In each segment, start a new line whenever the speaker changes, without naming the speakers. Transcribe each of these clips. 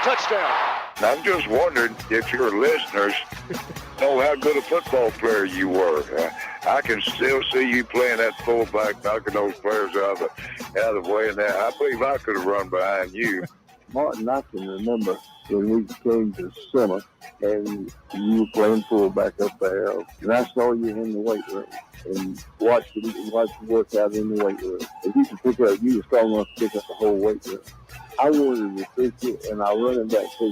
Touchdown.
I'm just wondering if your listeners know how good a football player you were. I can still see you playing that fullback, knocking those players out of the way. And that I believe I could have run behind you.
Martin, I can remember when we came to summer and you were playing fullback up there, and I saw you in the weight room and watched you work out in the weight room. If you could pick up, you were strong enough to pick up the whole weight room. I wanted to fix it, and I run it back to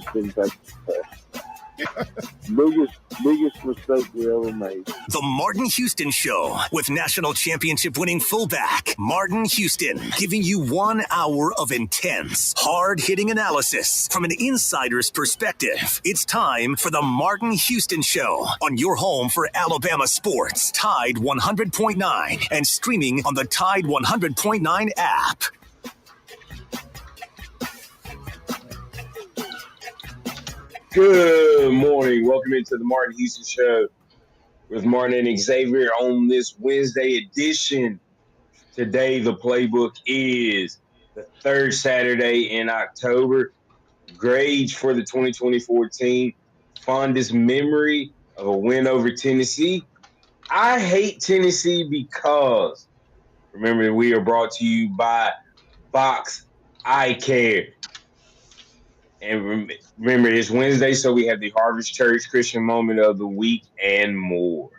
the biggest mistake we ever made.
The Martin Houston Show with national championship winning fullback Martin Houston, giving you 1 hour of intense, hard-hitting analysis from an insider's perspective. It's time for the Martin Houston Show on your home for Alabama sports, Tide 100.9, and streaming on the Tide 100.9 app.
Good morning. Welcome into the Martin Houston Show with Martin and Xavier on this Wednesday edition. Today, the playbook is the third Saturday in October. Grades for the 2024 team. Fondest memory of a win over Tennessee. I hate Tennessee because, remember, we are brought to you by Fox Eye Care. And remember, it's Wednesday, so we have the Harvest Church Christian Moment of the Week and more.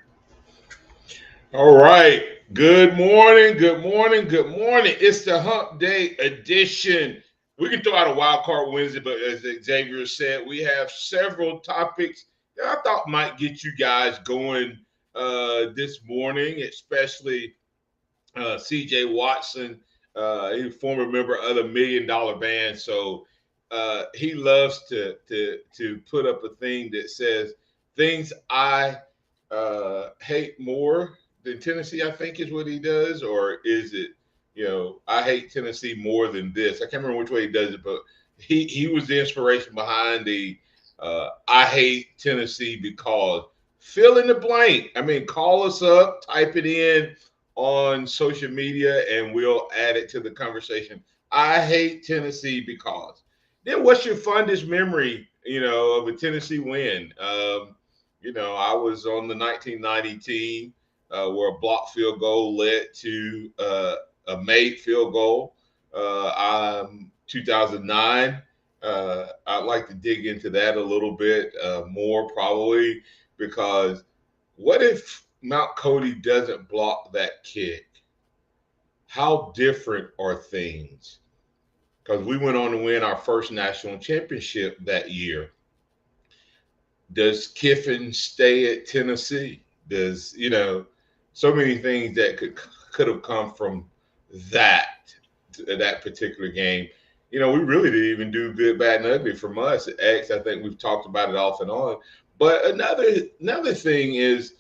All right. Good morning. It's the Hump Day edition. We can throw out a wild card Wednesday, but as Xavier said, we have several topics that I thought might get you guys going this morning, especially C.J. Watson, a former member of the $1 Million Band. So he loves to put up a thing that says things I hate more than Tennessee, I think is what he does. Or is it, I hate Tennessee more than this. I can't remember which way he does it, but he was the inspiration behind the I hate Tennessee because fill in the blank. I mean, call us up, type it in on social media, and we'll add it to the conversation. I hate Tennessee because. Then what's your fondest memory, of a Tennessee win? I was on the 1990 team where a blocked field goal led to a made field goal. 2009, I'd like to dig into that a little bit more probably, because what if Mount Cody doesn't block that kick? How different are things? Because we went on to win our first national championship that year. Does Kiffin stay at Tennessee? Does, so many things that could have come from that particular game. We really didn't even do good, bad, and ugly from us at X. I think we've talked about it off and on. But another thing is,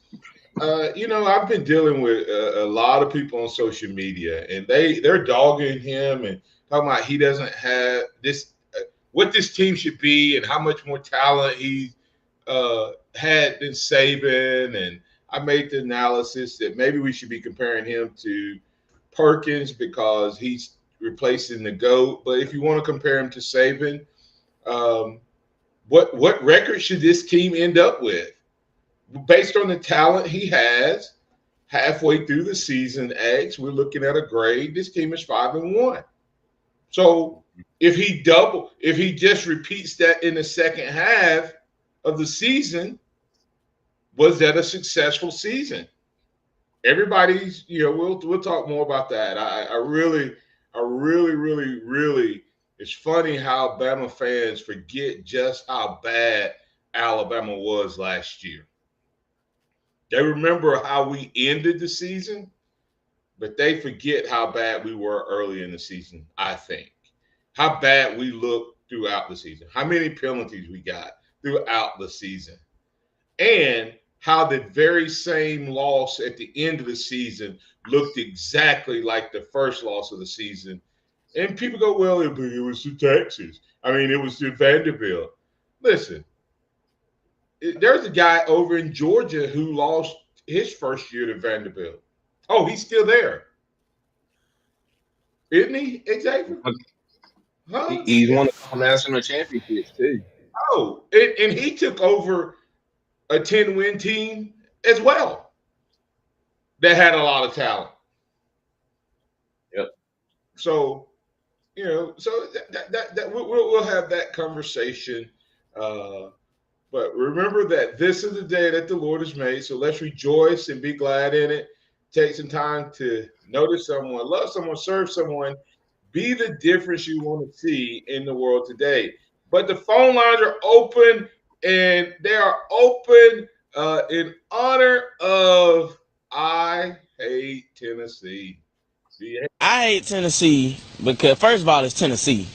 I've been dealing with a lot of people on social media, and they're dogging him and talking about he doesn't have this, what this team should be, and how much more talent he had than Saban. And I made the analysis that maybe we should be comparing him to Perkins because he's replacing the GOAT. But if you want to compare him to Saban, um, what record should this team end up with? Based on the talent he has, halfway through the season, Eggs, we're looking at a grade. This team is 5-1. So if he just repeats that in the second half of the season, was that a successful season? Everybody's, we'll talk more about that. I really, it's funny how Bama fans forget just how bad Alabama was last year. They remember how we ended the season, but they forget how bad we were early in the season, I think. How bad we looked throughout the season, how many penalties we got throughout the season, and how the very same loss at the end of the season looked exactly like the first loss of the season. And people go, well, it was to Texas. I mean, it was to Vanderbilt. Listen, there's a guy over in Georgia who lost his first year to Vanderbilt. Oh, he's still there. Isn't he, Xavier?
Huh? He's won a national championships too.
Oh, and he took over a 10-win team as well that had a lot of talent.
Yep.
So, that we'll have that conversation. But remember that this is the day that the Lord has made. So let's rejoice and be glad in it. Take some time to notice someone, love someone, serve someone, be the difference you want to see in the world today. But the phone lines are open, and they are open in honor of I Hate Tennessee.
I hate Tennessee because, first of all, it's Tennessee.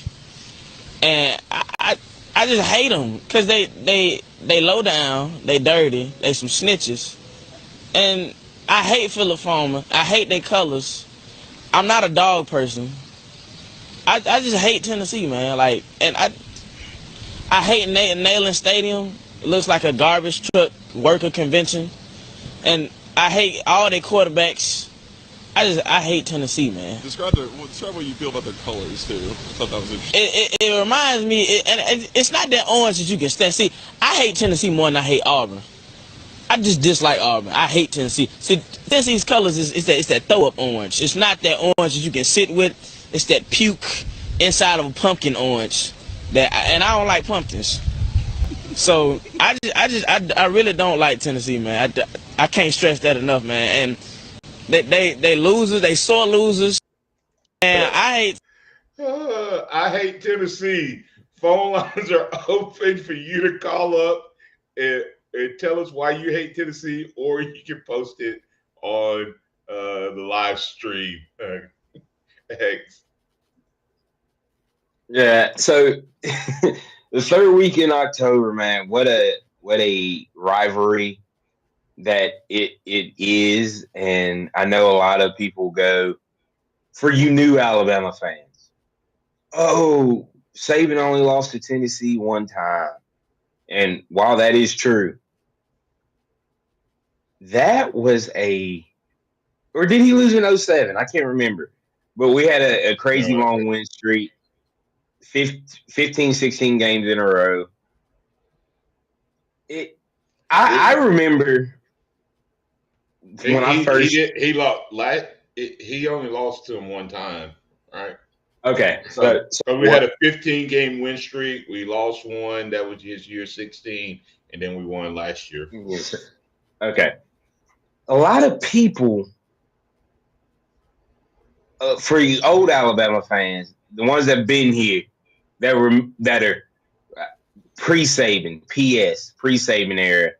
And I just hate them because they low down, they dirty, they some snitches. And I hate Philip Fulmer. I hate their colors. I'm not a dog person. I just hate Tennessee, man. Like, and I hate Neyland Stadium. It looks like a garbage truck worker convention. And I hate all their quarterbacks. I hate Tennessee, man.
Describe what you feel about their colors too. I thought that was interesting.
It reminds me, and it's not that orange that you can stand. See, I hate Tennessee more than I hate Auburn. I just dislike Auburn. I hate Tennessee. See, Tennessee's colors is that throw up orange. It's not that orange that you can sit with. It's that puke inside of a pumpkin orange. And I don't like pumpkins. So I really don't like Tennessee, man. I can't stress that enough, man. And they losers, they sore losers. And I
hate Tennessee. Phone lines are open for you to call up and tell us why you hate Tennessee, or you can post it on the live stream. Thanks.
Yeah, so the third week in October, man, what a rivalry that it is. And I know a lot of people go, for you new Alabama fans, oh, Saban only lost to Tennessee one time. And while that is true, that was or did he lose in 2007? I can't remember. But we had a crazy long win streak, 15, 16 games in a row. I remember when I first
he only lost to him one time, right?
Okay,
so we had a 15-game win streak. We lost one. That was his year 16, and then we won last year.
Okay, a lot of people, for you old Alabama fans, the ones that have been here, that are pre-Saban, pre-Saban era.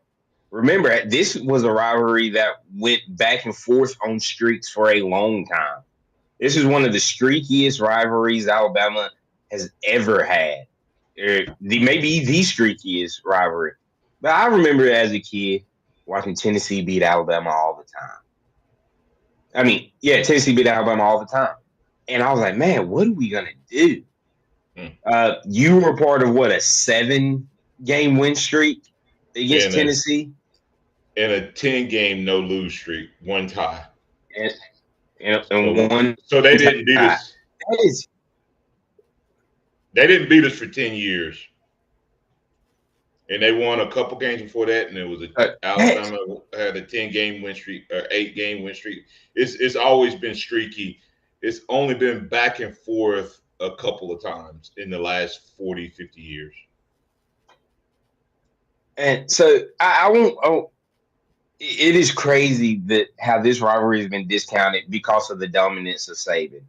Remember, this was a rivalry that went back and forth on streaks for a long time. This is one of the streakiest rivalries Alabama has ever had. Maybe the streakiest rivalry. But I remember as a kid watching Tennessee beat Alabama all the time. I mean, yeah, Tennessee beat Alabama all the time. And I was like, man, what are we gonna do?
Mm.
You were part of what, a 7-game win streak against
And
Tennessee,
a 10-game no lose streak, one tie.
and, and
So
one
so they
tie.
didn't beat us.
That is,
They didn't beat us for 10 years. And they won a couple games before that, and it was
that,
Alabama had a 10-game win streak or 8-game win streak. It's always been streaky. It's only been back and forth a couple of times in the last 40, 50 years.
and so I won't. Oh, it is crazy that how this rivalry has been discounted because of the dominance of Saban.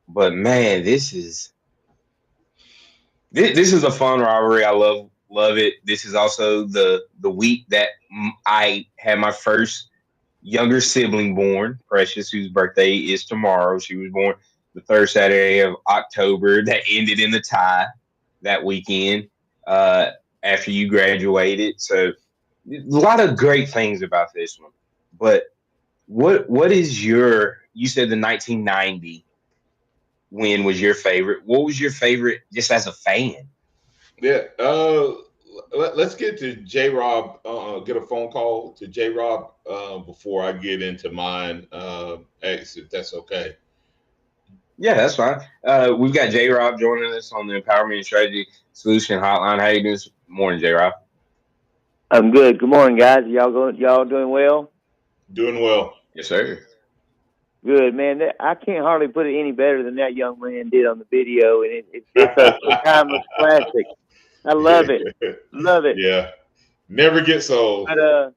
But man, this is a fun rivalry. I love it. This is also the week that I had my first younger sibling born, Precious, whose birthday is tomorrow. She was born the third Saturday of October. That ended in the tie that weekend after you graduated. So a lot of great things about this one. But what is you said the 1990 win was your favorite. What was your favorite just as a fan?
Yeah. Let's get to J Rob. Get a phone call to J Rob before I get into mine. If that's okay.
Yeah, that's fine. We've got J Rob joining us on the Empowerment and Strategy Solution Hotline. How you doing this morning, J Rob?
I'm good. Good morning, guys. Y'all doing well?
Doing well.
Yes, sir.
Good, man. I can't hardly put it any better than that young man did on the video, and it's a timeless classic. I love it, love it.
Yeah. Never gets old.
But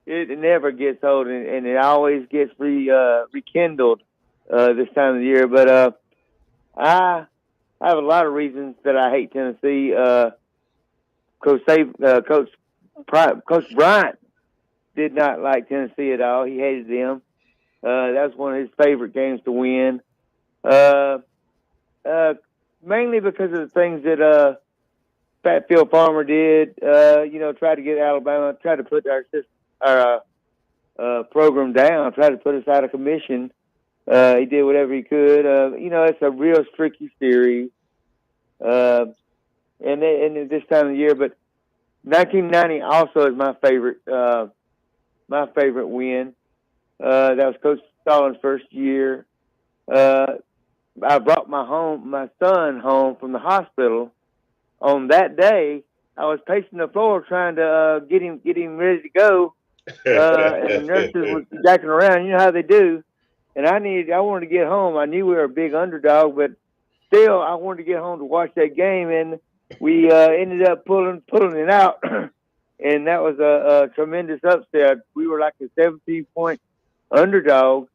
it never gets old, and it always gets rekindled this time of the year. But I have a lot of reasons that I hate Tennessee. Coach Bryant did not like Tennessee at all. He hated them. That was one of his favorite games to win. Mainly because of the things that Pat Phil Farmer did. Tried to get Alabama, tried to put our program down, tried to put us out of commission. He did whatever he could. It's a real tricky series. And this time of the year, but 1990 also is my favorite win. That was Coach Stalin's first year. I brought my son home from the hospital. On that day, I was pacing the floor trying to get him ready to go. And the nurses were jacking around. You know how they do. And I wanted to get home. I knew we were a big underdog, but still, I wanted to get home to watch that game. And we ended up pulling it out. And that was a tremendous upset. We were like a 17-point underdog,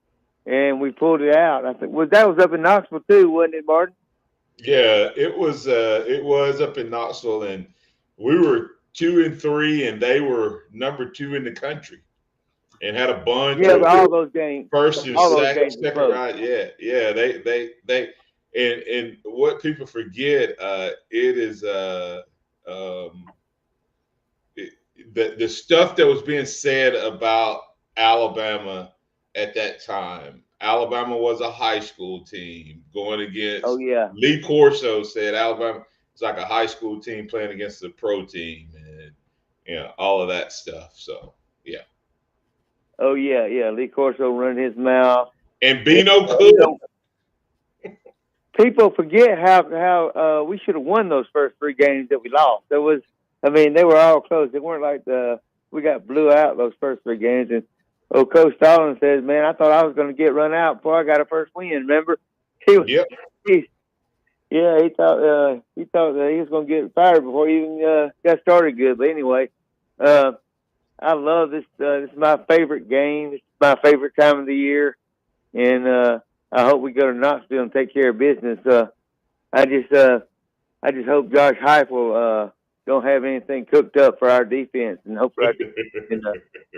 and we pulled it out. I think that was up in Knoxville too, wasn't it, Martin?
Yeah, it was. It was up in Knoxville, and we were 2-3, and they were number 2 in the country, and had a bunch of
all those games,
first and second round. Yeah. They and what people forget, it is the stuff that was being said about Alabama at that time. Alabama was a high school team going against.
Oh yeah.
Lee Corso said Alabama is like a high school team playing against a pro team, and all of that stuff. So yeah.
Oh yeah. Lee Corso running his mouth.
And Bino Cool.
People forget how we should have won those first 3 games that we lost. They were all close. They weren't like we got blew out those first 3 games. And Coach Stalin says, "Man, I thought I was going to get run out before I got a first win." Remember? He thought he thought that he was going to get fired before he even got started good. But anyway, I love this. This is my favorite game. It's my favorite time of the year, and I hope we go to Knoxville and take care of business. I just hope Josh Heupel don't have anything cooked up for our defense, and hopefully our defense can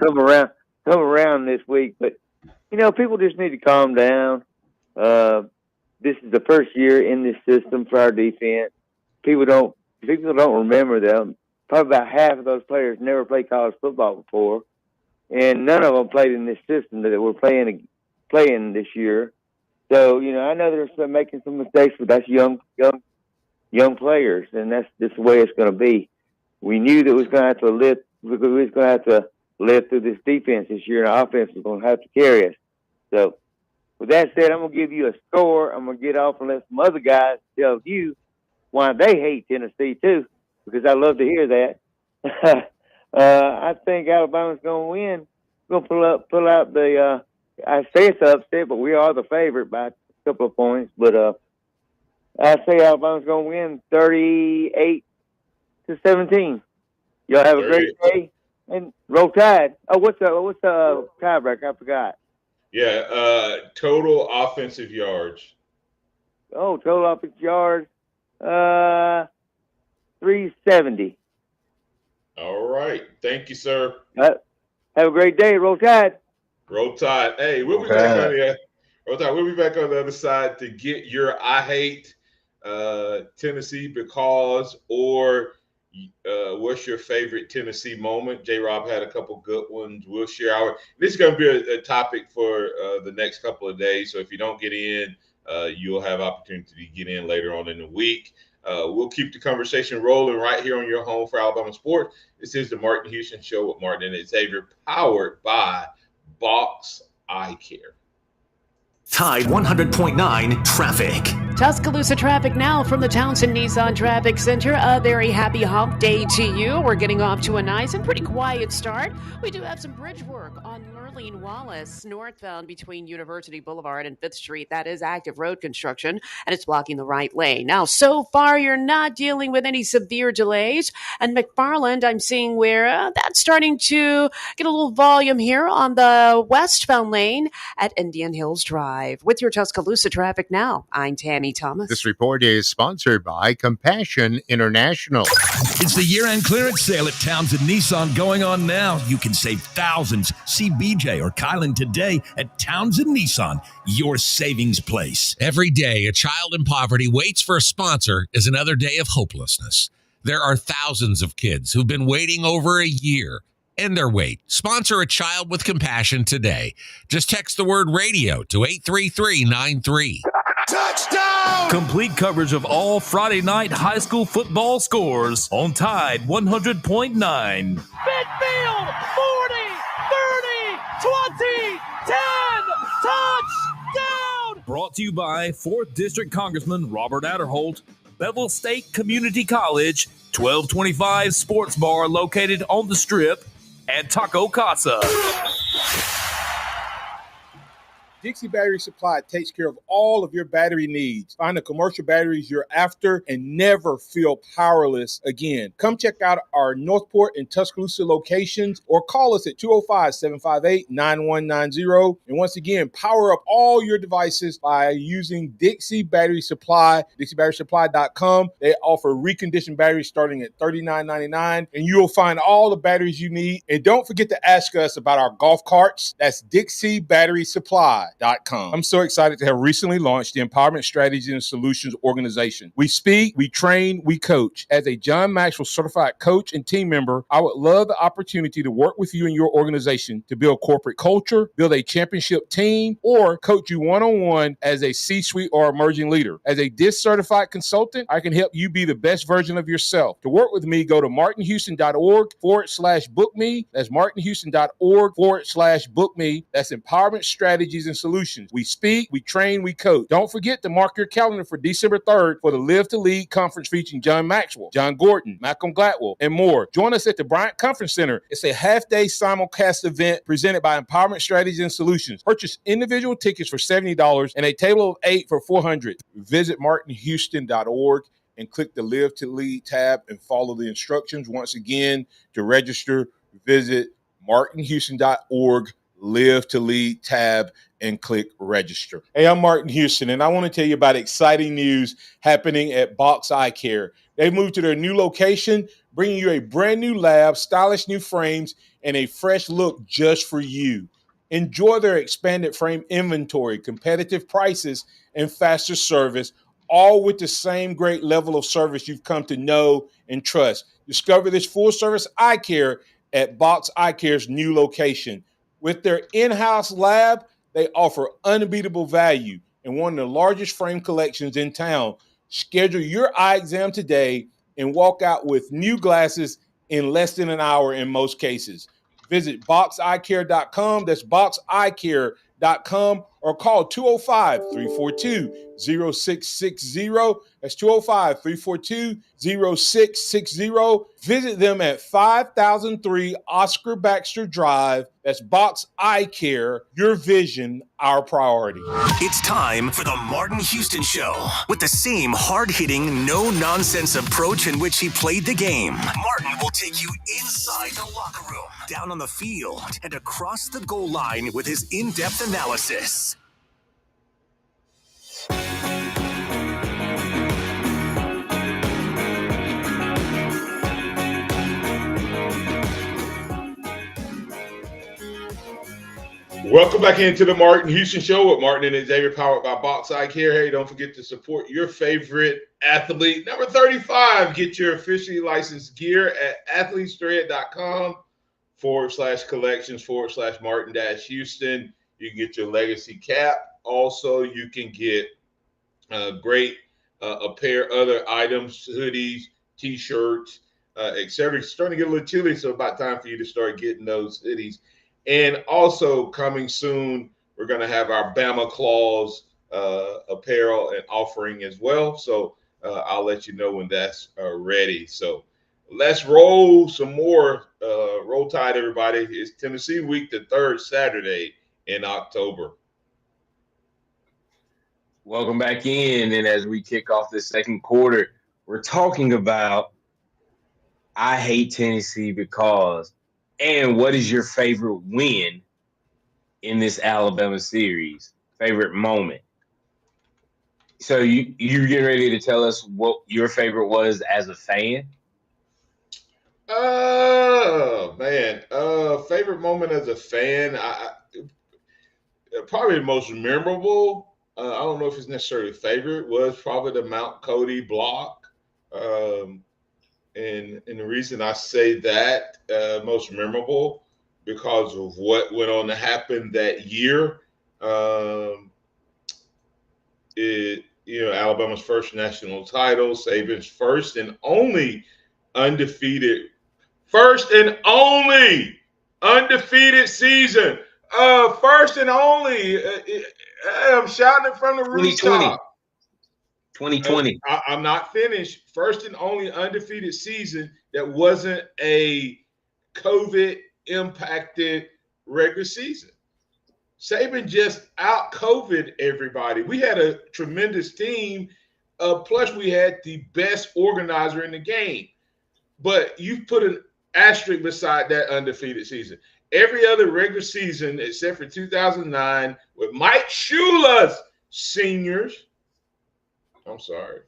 come around this week. But people just need to calm down. This is the first year in this system for our defense. People don't remember them. Probably about half of those players never played college football before, and none of them played in this system that we're playing this year. So, I know they're still making some mistakes, but that's young players, and that's just the way it's going to be. We knew that we was going to have to live because we was going to have to live through this defense this year, and our offense was going to have to carry us. So, with that said, I'm going to give you a score. I'm going to get off and let some other guys tell you why they hate Tennessee too, because I love to hear that. I think Alabama's going to win. We're going to pull out the. I say it's an upset, but we are the favorite by a couple of points. But I say Alabama's going to win 38-17. Y'all have a great day and roll Tide. Oh, what's the tiebreaker? I forgot.
Yeah, total offensive yards.
Oh, total offensive yards, 370.
All right. Thank you, sir.
Have a great day. Roll Tide.
Roll Tide. Hey, we'll be back on the Roll Tide. We'll be back on the other side to get your I hate Tennessee because or what's your favorite Tennessee moment? J-Rob had a couple good ones. We'll share our. This is going to be a topic for the next couple of days. So if you don't get in, you'll have opportunity to get in later on in the week. We'll keep the conversation rolling right here on your home for Alabama sports. This is the Martin Houston Show with Martin and Xavier, powered by Box Eye Care.
Tide 100.9 traffic.
Tuscaloosa traffic now from the Townsend Nissan Traffic Center. A very happy hump day to you. We're getting off to a nice and pretty quiet start. We do have some bridge work on Merlene Wallace, northbound between University Boulevard and 5th Street. That is active road construction, and it's blocking the right lane. Now, so far, you're not dealing with any severe delays. And McFarland, I'm seeing where that's starting to get a little volume here on the westbound lane at Indian Hills Drive. With your Tuscaloosa traffic now, I'm Tammy Thomas.
This report is sponsored by Compassion International.
It's the year-end clearance sale at Townsend Nissan going on now. You can save thousands. See BJ or Kylan today at Townsend Nissan, your savings place.
Every day, a child in poverty waits for a sponsor is another day of hopelessness. There are thousands of kids who've been waiting over a year. End their wait. Sponsor a child with compassion today. Just text the word radio to 83393.
Touchdown! Complete coverage of all Friday night high school football scores on Tide 100.9.
Midfield, 40, 30, 20, 10, touchdown!
Brought to you by 4th District Congressman Robert Adderholt, Bevel State Community College, 1225 Sports Bar located on the Strip, and Taco Casa.
Dixie Battery Supply takes care of all of your battery needs. Find the commercial batteries you're after and never feel powerless again. Come check out our Northport and Tuscaloosa locations or call us at 205-758-9190. And once again, power up all your devices by using Dixie Battery Supply, DixieBatterySupply.com. They offer reconditioned batteries starting at $39.99, and you'll find all the batteries you need. And don't forget to ask us about our golf carts. That's Dixie Battery Supply. I'm so excited to have recently launched the Empowerment Strategies and Solutions Organization. We speak, we train, we coach. As a John Maxwell certified coach and team member, I would love the opportunity to work with you and your organization to build corporate culture, build a championship team, or coach you one-on-one as a C-suite or emerging leader. As a DIS certified consultant, I can help you be the best version of yourself. To work with me, go to martinhouston.org/book me. That's martinhouston.org/book me. That's Empowerment Strategies and Solutions. We speak, we train, we coach. Don't forget to mark your calendar for December 3rd for the Live to Lead conference featuring John Maxwell, John Gordon, Malcolm Gladwell, and more. Join us at the Bryant Conference Center. It's a half-day simulcast event presented by Empowerment Strategies and Solutions. Purchase individual tickets for $70 and a table of 8 for $400. Visit martinhouston.org and click the Live to Lead tab and follow the instructions. Once again, to register, visit martinhouston.org, Live to Lead tab, and click register. Hey, I'm Martin Houston, and I want to tell you about exciting news happening at Box Eye Care. They moved to their new location, bringing you a brand new lab, stylish new frames, and a fresh look just for you. Enjoy their expanded frame inventory, competitive prices, and faster service, all with the same great level of service you've come to know and trust. Discover this full-service eye care at Box Eye Care's new location. With their in-house lab, they offer unbeatable value, and one of the largest frame collections in town. Schedule your eye exam today and walk out with new glasses in less than an hour in most cases. Visit boxeyecare.com. That's boxeyecare.com or call 205-342-0660. That's 205-342-0660. Visit them at 5003 Oscar Baxter Drive. That's Box Eye Care. Your vision, our priority.
It's time for the Martin Houston Show. With the same hard-hitting, no-nonsense approach in which he played the game, Martin will take you inside the locker room, down on the field, and across the goal line with his in-depth analysis.
Welcome back into the Martin Houston Show with Martin and Xavier, powered by Box Eye Care. Hey, don't forget to support your favorite athlete. Number 35, get your officially licensed gear at athletesthread.com/collections/Martin-Houston. You can get your legacy cap. Also, you can get great a pair of other items, hoodies, T-shirts, etc. It's starting to get a little chilly, so about time for you to start getting those hoodies. And also coming soon, we're going to have our Bama Claws apparel and offering as well. So I'll let you know when that's ready. So let's roll some more. Roll Tide, everybody. It's Tennessee Week, the third Saturday in October.
Welcome back in. And as we kick off this second quarter, we're talking about I hate Tennessee because, and what is your favorite win in this Alabama series? Favorite moment? So you get ready to tell us what your favorite was as a fan?
Oh, man. Favorite moment as a fan, probably the most memorable, I don't know if it's necessarily favorite, was probably the Mount Cody block. And the reason I say that most memorable because of what went on to happen that year. Alabama's first national title, Saban's first and only undefeated season. First and only. I'm shouting it from the rooftop.
2020.
I'm not finished. First and only undefeated season that wasn't a COVID-impacted regular season. Saban just out-COVID everybody. We had a tremendous team. Plus, we had the best organizer in the game. But you put an asterisk beside that undefeated season. Every other regular season, except for 2009, with Mike Shula's seniors, I'm sorry.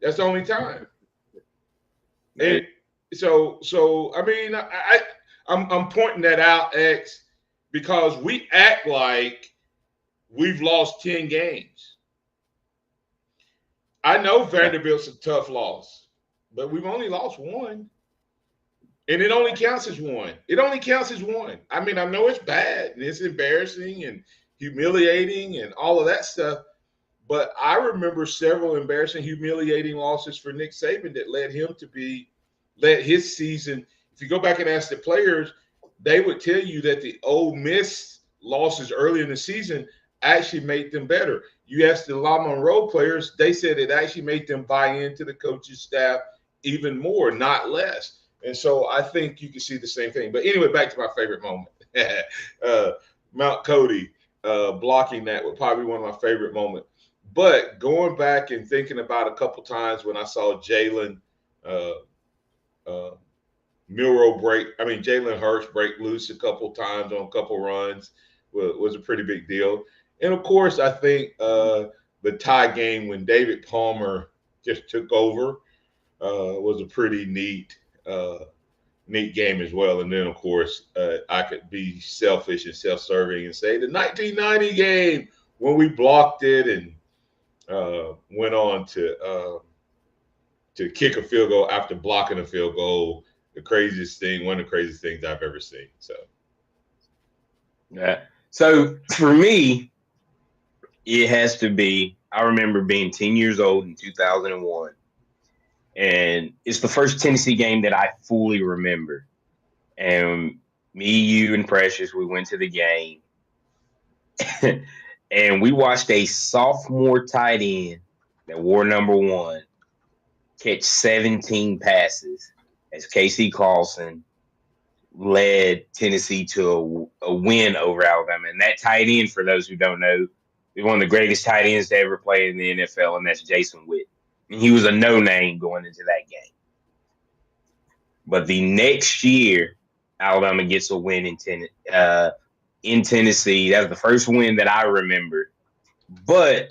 That's the only time. And so I mean, I'm pointing that out, X, because we act like we've lost 10 games. I know Vanderbilt's a tough loss, but we've only lost one. And it only counts as one. I mean, I know it's bad and it's embarrassing and humiliating and all of that stuff. But I remember several embarrassing, humiliating losses for Nick Saban that led his season. If you go back and ask the players, they would tell you that the Ole Miss losses early in the season actually made them better. You ask the La Monroe players, they said it actually made them buy into the coach's staff even more, not less. And so I think you can see the same thing. But anyway, back to my favorite moment. Mount Cody blocking that was probably one of my favorite moments. But going back and thinking about a couple times when I saw Jalen Hurts break loose a couple times on a couple runs was a pretty big deal. And, of course, I think the tie game when David Palmer just took over was a pretty neat game as well. And then, of course, I could be selfish and self-serving and say the 1990 game when we blocked it and went on to kick a field goal after blocking a field goal. One of the craziest things I've ever seen. So,
yeah. So for me, It has to be. I remember being 10 years old in 2001, and it's the first Tennessee game that I fully remember. And me, you, and Precious, we went to the game, and we watched a sophomore tight end that wore number 1 catch 17 passes as Casey Carlson led Tennessee to a win over Alabama. And that tight end, for those who don't know, is one of the greatest tight ends to ever play in the NFL, and that's Jason Witt. And he was a no-name going into that game. But the next year, Alabama gets a win in Tennessee. That was the first win that I remember. But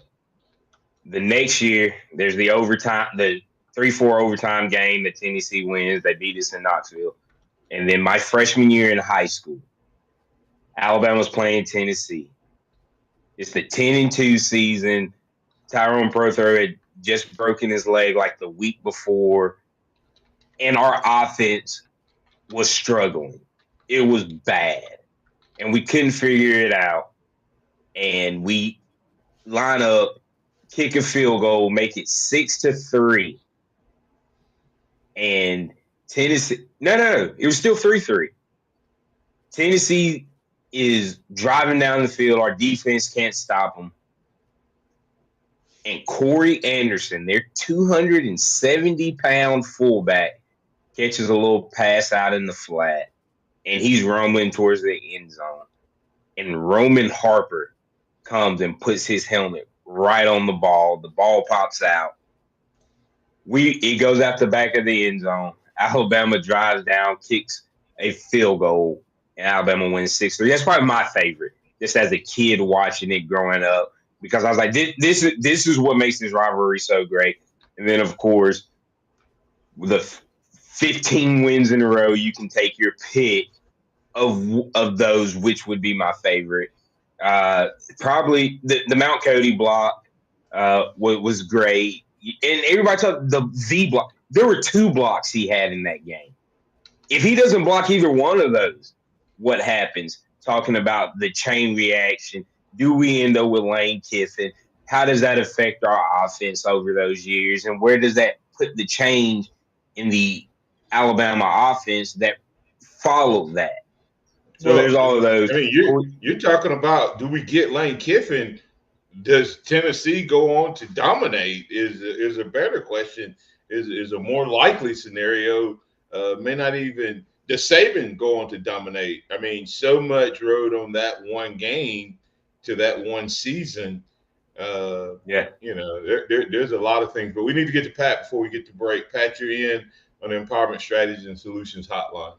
the next year, there's the 3-4 overtime game that Tennessee wins. They beat us in Knoxville. And then my freshman year in high school, Alabama's playing Tennessee. It's the 10-2 season. Tyrone Prothro had just broken his leg like the week before, and our offense was struggling. It was bad, and we couldn't figure it out. And we line up, kick a field goal, make it 6-3. And Tennessee, no, it was still 3-3. Tennessee is driving down the field. Our defense can't stop them. And Corey Anderson, their 270-pound fullback, catches a little pass out in the flat, and he's roaming towards the end zone. And Roman Harper comes and puts his helmet right on the ball. The ball pops out. It goes out the back of the end zone. Alabama drives down, kicks a field goal, and Alabama wins 6-3. That's probably my favorite, just as a kid watching it growing up, because I was like, this is what makes this rivalry so great. And then, of course, the 15 wins in a row, you can take your pick of those, which would be my favorite. Probably the Mount Cody block was great. And everybody talked the V block. There were 2 blocks he had in that game. If he doesn't block either one of those, what happens? Talking about the chain reaction. Do we end up with Lane Kiffin? How does that affect our offense over those years? And where does that put the change in the Alabama offense that followed that? So there's all of those.
I mean, you're talking about, do we get Lane Kiffin? Does Tennessee go on to dominate? Is a better question. Is a more likely scenario. May not even does Saban go on to dominate? I mean, so much rode on that one game to that one season. There's a lot of things, but we need to get to Pat before we get to break. Pat, you're in on the Empowerment Strategies and Solutions Hotline.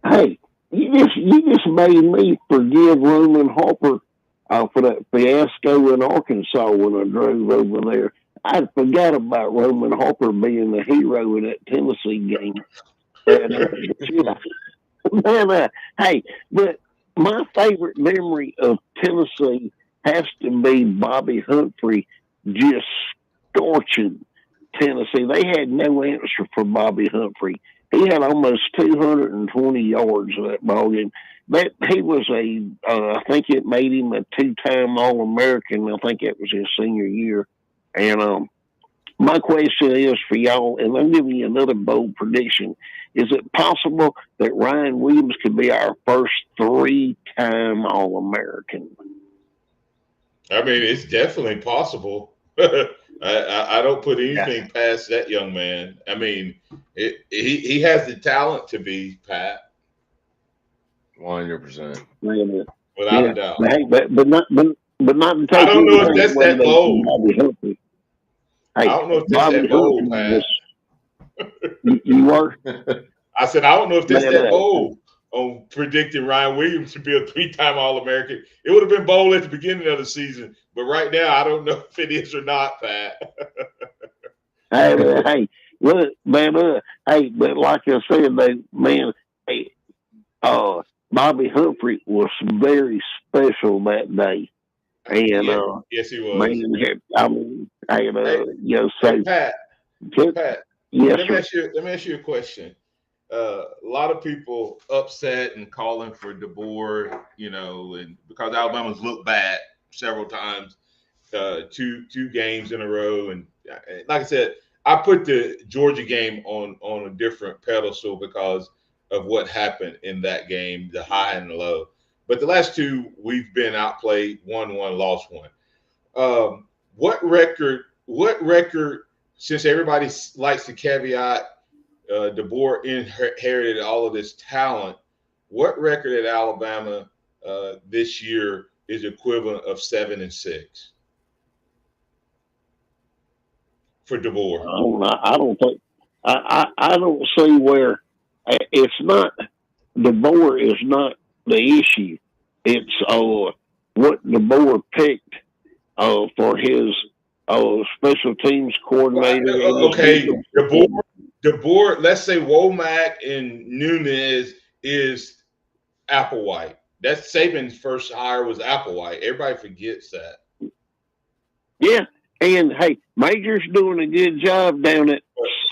Hey, you just made me forgive Roman Harper for that fiasco in Arkansas when I drove over there. I forgot about Roman Harper being the hero in that Tennessee game. Hey, but my favorite memory of Tennessee has to be Bobby Humphrey just scorching Tennessee. They had no answer for Bobby Humphrey. He had almost 220 yards in that ball game. But he was I think it made him a 2-time All-American. I think it was his senior year. And my question is for y'all, and I'm giving you another bold prediction. Is it possible that Ryan Williams could be our first 3-time All-American?
I mean, it's definitely possible. I don't put anything past that young man. I mean, he has the talent to be, Pat.
100%.
Without a doubt.
Hey, but not to take
I don't know if that's that bold.
Hey,
I don't know if that's that bold, Pat.
You were?
I said, I don't know if that's that bold on predicting Ryan Williams to be a 3-time All-American. It would have been bold at the beginning of the season, but right now I don't know if it is or not, Pat.
Hey, look, man, hey, but like I said, Bobby Humphrey was very special that day. And
yes, he was.
Man,
Pat,
yes,
let me ask you a question. A lot of people upset and calling for DeBoer, and because Alabama's look bad several times, two games in a row. And like I said, I put the Georgia game on a different pedestal because of what happened in that game, the high and the low. But the last two, we've been outplayed, won one, lost one. What record, since everybody likes to caveat DeBoer inherited all of this talent, what record at Alabama this year is equivalent of 7-6 for DeBoer?
I don't think I don't see where it's not. DeBoer is not the issue. It's what DeBoer picked for his special teams coordinator.
Okay, DeBoer. Let's say Womack and Nunez is Applewhite. That's Saban's first hire was Applewhite. Everybody forgets that.
Yeah, and hey, Major's doing a good job down at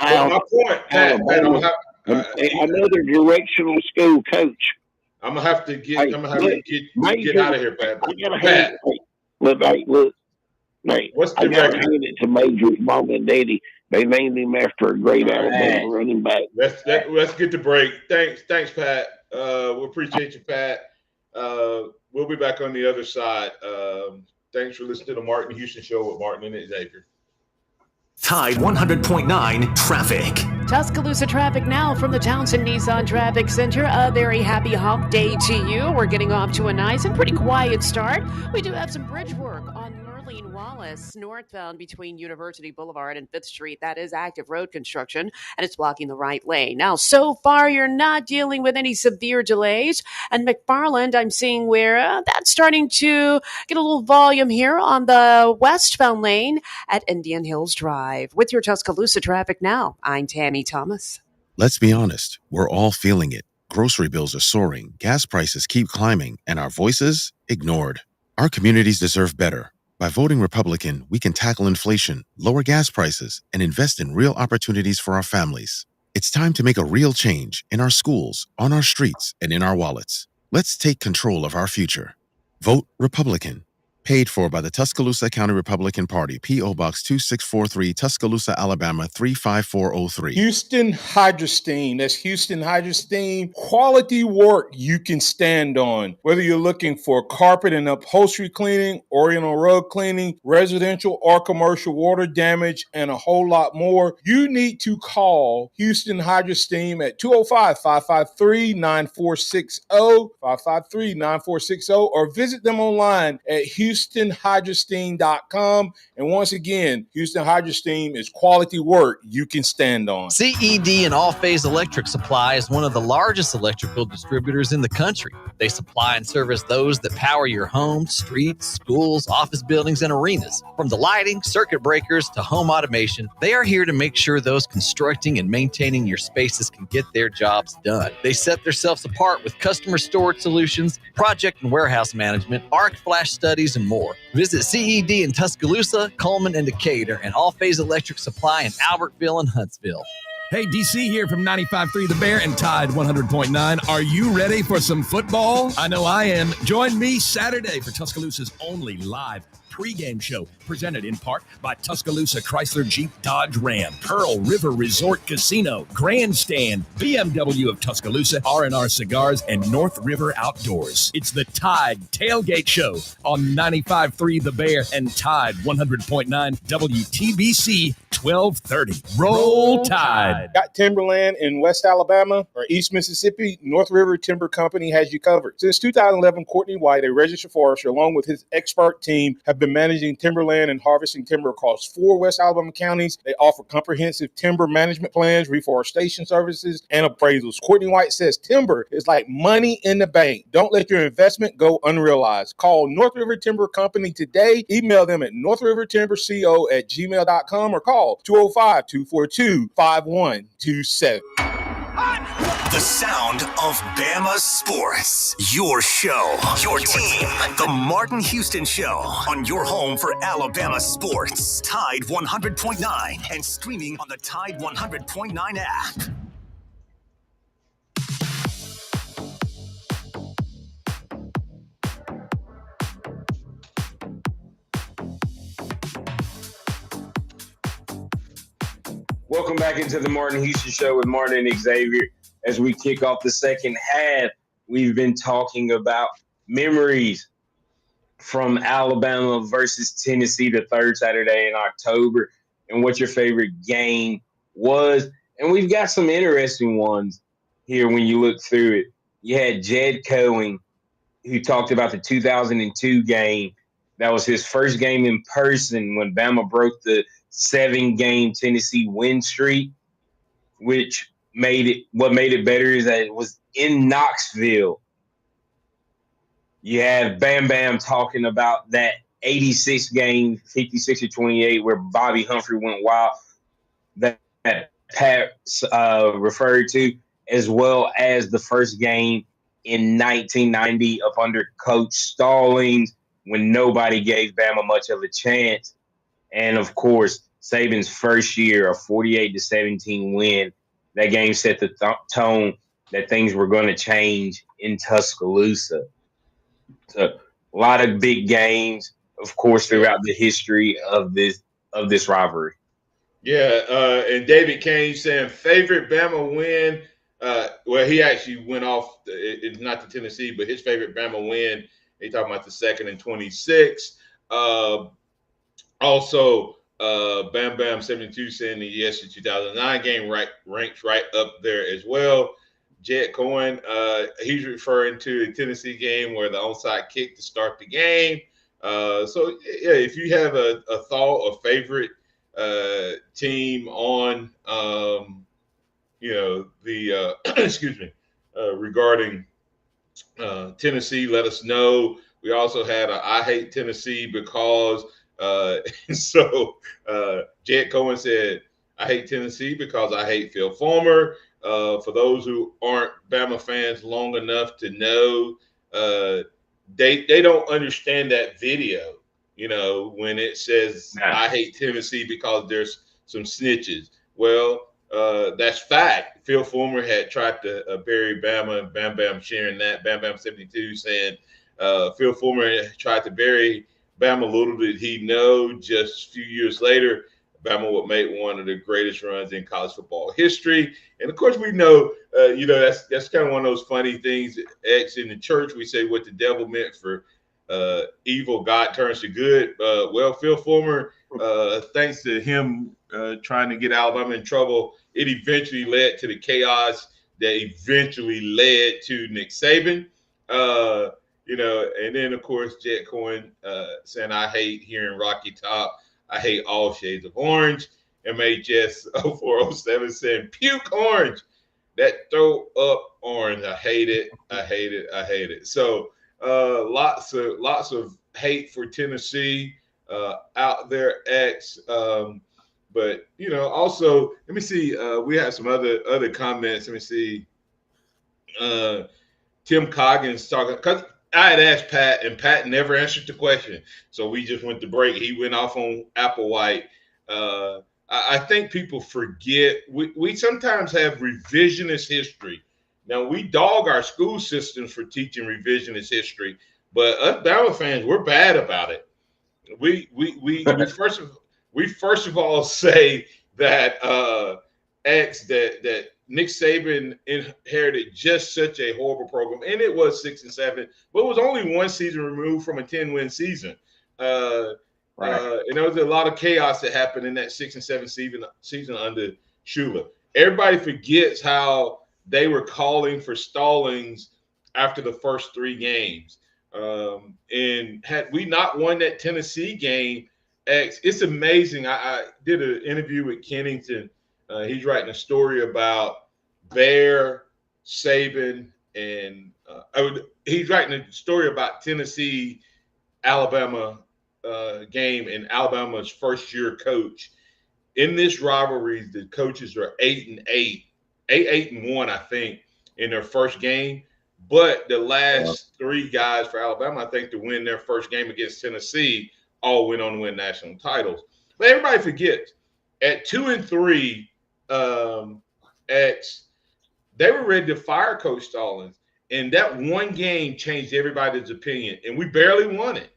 South.
My point, Pat,
another directional school coach.
I'm gonna have to get. I'm gonna have to get out of here, Pat.
Look.
What's the
I gotta
record?
hand it to Major's mom and daddy. They named him after a great Alabama running back.
Let's get the break. Thanks, Pat. We appreciate you, Pat. We'll be back on the other side. Thanks for listening to the Martin Houston Show with Martin and Xavier.
Tide 100.9 traffic.
Tuscaloosa traffic now from the Townsend Nissan Traffic Center. A very happy hump day to you. We're getting off to a nice and pretty quiet start. We do have some bridge work on Merlene Wallace, northbound between University Boulevard and 5th Street. That is active road construction, and it's blocking the right lane. Now, so far, you're not dealing with any severe delays. And McFarland, I'm seeing where that's starting to get a little volume here on the westbound lane at Indian Hills Drive. With your Tuscaloosa traffic now, I'm Tammy Thomas.
Let's be honest, we're all feeling it. Grocery bills are soaring, gas prices keep climbing, and our voices ignored. Our communities deserve better. By voting Republican, we can tackle inflation, lower gas prices, and invest in real opportunities for our families. It's time to make a real change in our schools, on our streets, and in our wallets. Let's take control of our future. Vote Republican. Paid for by the Tuscaloosa County Republican Party, P.O. Box 2643, Tuscaloosa, Alabama 35403.
Houston Hydrosteam. That's Houston Hydrosteam. Quality work you can stand on. Whether you're looking for carpet and upholstery cleaning, oriental rug cleaning, residential or commercial water damage, and a whole lot more, you need to call Houston Hydrosteam at 205-553-9460, 553-9460, or visit them online at HoustonHydrosteam.com. And once again, Houston Hydrosteam is quality work you can stand on.
CED and All-Phase Electric Supply is one of the largest electrical distributors in the country. They supply and service those that power your home, streets, schools, office buildings, and arenas. From the lighting, circuit breakers, to home automation, they are here to make sure those constructing and maintaining your spaces can get their jobs done. They set themselves apart with customer storage solutions, project and warehouse management, arc flash studies, and more. Visit CED in Tuscaloosa, Coleman, and Decatur, and All-Phase Electric Supply in Albertville and Huntsville.
Hey, DC here from 95.3 The Bear and Tide 100.9. Are you ready for some football? I know I am. Join me Saturday for Tuscaloosa's only live pregame show, presented in part by Tuscaloosa Chrysler Jeep Dodge Ram, Pearl River Resort Casino, Grandstand, BMW of Tuscaloosa, R&R Cigars, and North River Outdoors. It's the Tide Tailgate Show on 95.3 The Bear and Tide 100.9 WTBC 1230. Roll Tide.
Got timberland in West Alabama or East Mississippi? North River Timber Company has you covered. Since 2011, Courtney White, a registered forester, along with his expert team, have been managing timberland and harvesting timber across 4 West Alabama counties. They offer comprehensive timber management plans, reforestation services, and appraisals. Courtney White says timber is like money in the bank. Don't let your investment go unrealized. Call North River Timber Company today. Email them at northrivertimberco@gmail.com or call 205-242-5127.
The sound of Bama sports. Your show, your team. The Martin Houston Show on your home for Alabama sports. Tide 100.9 and streaming on the Tide 100.9 app.
Welcome back into the Martin Houston Show with Martin and Xavier. As we kick off the second half, we've been talking about memories from Alabama versus Tennessee, the third Saturday in October, and what your favorite game was. And we've got some interesting ones here when you look through it. You had Jed Cohen, who talked about the 2002 game. That was his first game in person when Bama broke the 7-game Tennessee win streak, which made it better is that it was in Knoxville. You have Bam Bam talking about that 86 game, 56-28, where Bobby Humphrey went wild, that Pat referred to, as well as the first game in 1990 up under Coach Stallings when nobody gave Bama much of a chance. And, of course, Saban's first year, a 48-17 win. That game set the tone that things were going to change in Tuscaloosa. So a lot of big games, of course, throughout the history of this rivalry.
Yeah, and David Kane saying favorite Bama win. Well, he actually went off. It's not the Tennessee, but his favorite Bama win. They talking about the 2nd and 26. Also, Bam Bam 72 saying the yes the 2009 game ranks right up there as well. Jed Cohen, he's referring to a Tennessee game where the onside kick to start the game. So yeah, if you have a thought, a favorite team on, the excuse me, regarding Tennessee, let us know. We also had a I hate Tennessee because Jed Cohen said, I hate Tennessee because I hate Phil Fulmer. For those who aren't Bama fans long enough to know, they don't understand that video, when it says I hate Tennessee because there's some snitches. Well, that's fact. Phil Fulmer had tried to bury Bama, and Bam Bam sharing that. Bam Bam 72 saying Phil Fulmer tried to bury Bama. Little did he know, just a few years later, Bama would make one of the greatest runs in college football history. And of course, we know, that's kind of one of those funny things. X in the church, we say what the devil meant for evil, God turns to good. Well, Phil Fulmer, thanks to him trying to get Alabama in trouble, it eventually led to the chaos that eventually led to Nick Saban. And then of course Jed Cohen saying I hate hearing Rocky Top. I hate all shades of orange. MHS 0407 saying puke orange. That throw up orange. I hate it. I hate it. I hate it. So lots of hate for Tennessee out there, X. But also let me see. We have some other comments. Let me see. Tim Coggins talking because I had asked Pat, and Pat never answered the question. So we just went to break. He went off on Applewhite. I think people forget. We sometimes have revisionist history. Now, we dog our school systems for teaching revisionist history, but us Bama fans, we're bad about it. We first of all say that that Nick Saban inherited just such a horrible program, and it was 6-7, but it was only one season removed from a 10-win season. And there was a lot of chaos that happened in that 6-7 season under Shula. Everybody forgets how they were calling for Stallings after the first 3 games. And had we not won that Tennessee game, it's amazing. I did an interview with Kennington. He's writing a story about Bear, Saban, and he's writing a story about Tennessee, Alabama game and Alabama's first-year coach. In this rivalry, the coaches are 8-8, 8-1, I think, in their first game. But the last 3 guys for Alabama, I think, to win their first game against Tennessee, all went on to win national titles. But everybody forgets, at 2-3, they were ready to fire Coach Stallings. And that one game changed everybody's opinion. And we barely won it.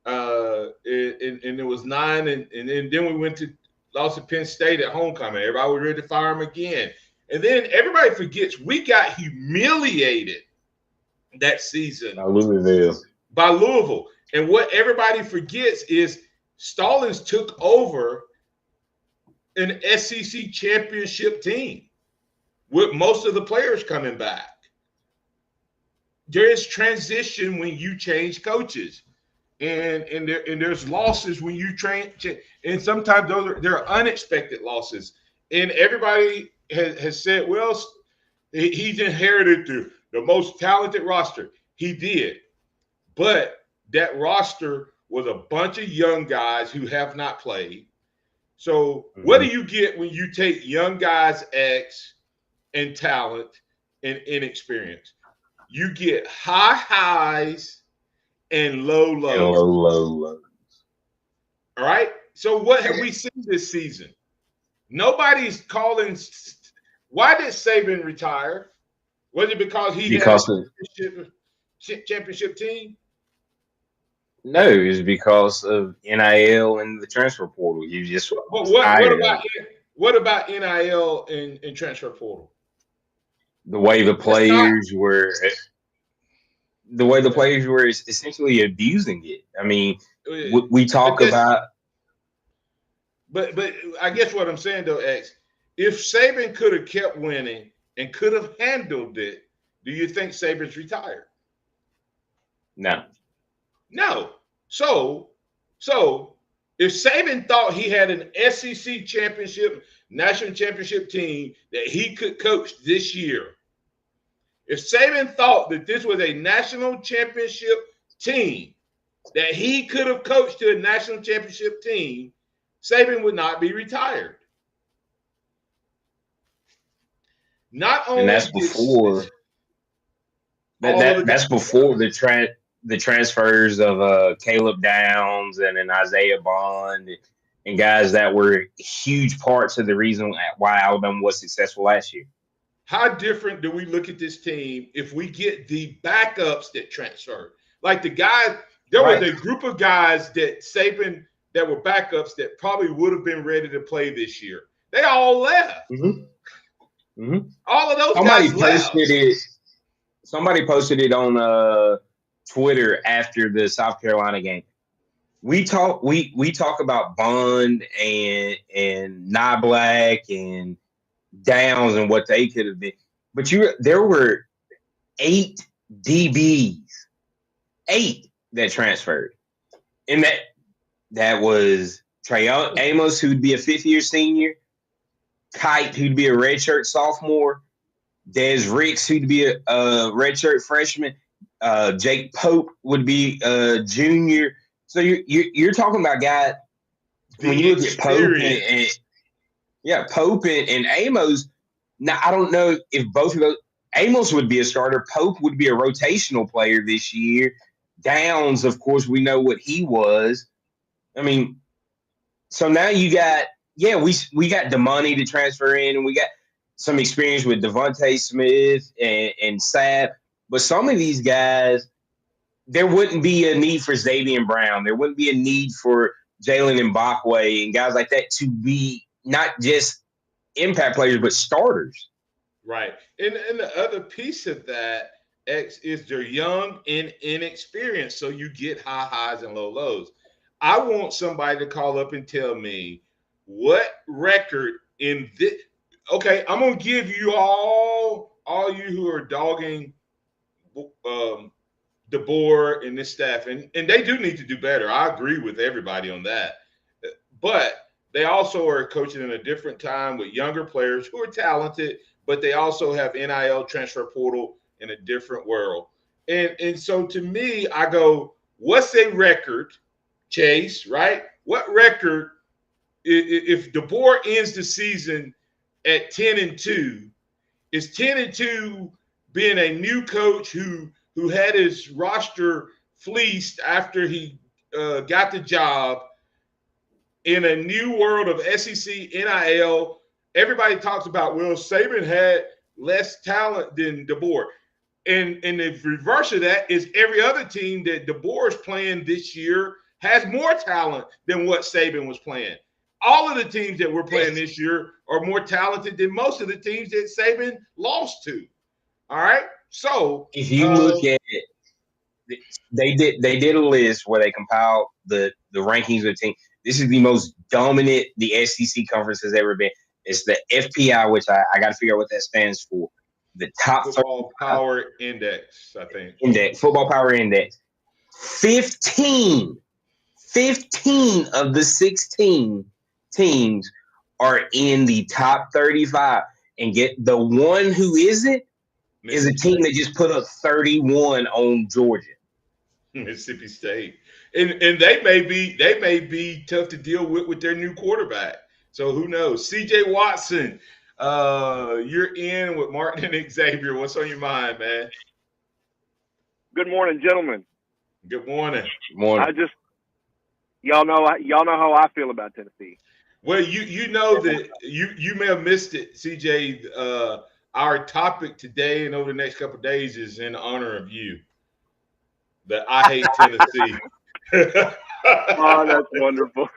And it was 9. And then we went to lost to Penn State at homecoming. Everybody was ready to fire him again. And then everybody forgets we got humiliated that season by Louisville. And what everybody forgets is Stallings took over an SEC championship team with most of the players coming back. There is transition when you change coaches. And there's losses when you train, and sometimes there are unexpected losses. And everybody has said, well, he's inherited the most talented roster. He did, but that roster was a bunch of young guys who have not played. So what do you get when you take young guys' X and talent and inexperience? You get high highs and low lows. All right. So what have we seen this season? Nobody's calling. Why did Saban retire? Was it because he had a championship team?
No, it's because of NIL and the transfer portal. You just
what about NIL and transfer portal?
The way the players were. The way the players were essentially abusing it. I mean, we talk about.
But I guess what I'm saying though, X, if Saban could have kept winning and could have handled it, do you think Saban's retired?
No.
So if Saban thought he had an SEC championship, national championship team that he could coach this year, if Saban thought that this was a national championship team that he could have coached to a national championship team, Saban would not be retired. Not only,
and that's before that's before the transfers of Caleb Downs and an Isaiah Bond and guys that were huge parts of the reason why Alabama was successful last year.
How different do we look at this team if we get the backups that transferred? Like the guys, there was a group of guys that Saban that were backups that probably would have been ready to play this year. They all left. All of those guys left.
Somebody posted it on Twitter after the South Carolina game. We talk about Bond and Black and Downs and what they could have been, but there were 8 DBs, 8 that transferred, and that was Trey Amos, who'd be a 5th-year senior, Kite, who'd be a redshirt sophomore, Des Ricks, who'd be a redshirt freshman, Jake Pope would be a junior. So you're talking about guys when you look at Pope and Amos. Now I don't know if both of those. Amos would be a starter. Pope would be a rotational player this year. Downs, of course, we know what he was. I mean, so now you got we got the money to transfer in, and we got some experience with Devontae Smith and Sapp. But some of these guys, there wouldn't be a need for Xavier Brown. There wouldn't be a need for Jalen Mbakwe and guys like that to be not just impact players, but starters.
Right. And the other piece of that, X, is they're young and inexperienced, so you get high highs and low lows. I want somebody to call up and tell me what record in this. Okay, I'm going to give you all you who are dogging DeBoer and this staff, and they do need to do better. I agree with everybody on that. But they also are coaching in a different time with younger players who are talented, but they also have NIL transfer portal in a different world. And so to me, I go, what's a record, Chase, right? What record, if DeBoer ends the season at 10-2, is 10-2 being a new coach who had his roster fleeced after he got the job in a new world of SEC NIL? Everybody talks about, well, Saban had less talent than DeBoer. And the reverse of that is every other team that DeBoer is playing this year has more talent than what Saban was playing. all of the teams that we're playing this year are more talented than most of the teams that Saban lost to. All right. So
if you look at it, they did a list where they compiled the rankings of the team. This is the most dominant the SEC conference has ever been. It's the FPI, which I got to figure out what that stands for. The top
Football Power Index, I think.
Football Power Index. 15 of the 16 teams are in the top 35. And get the one who isn't is a team that just put up 31 on Georgia.
Mississippi State. And they may be tough to deal with their new quarterback. So who knows? CJ Watson, you're in with Martin and Xavier. What's on your mind, man?
Good morning, gentlemen.
Good morning.
Good morning.
Y'all know how I feel about Tennessee.
Well, you know that you may have missed it, CJ. Our topic today and over the next couple of days is in honor of you. That I hate Tennessee.
Oh, that's wonderful.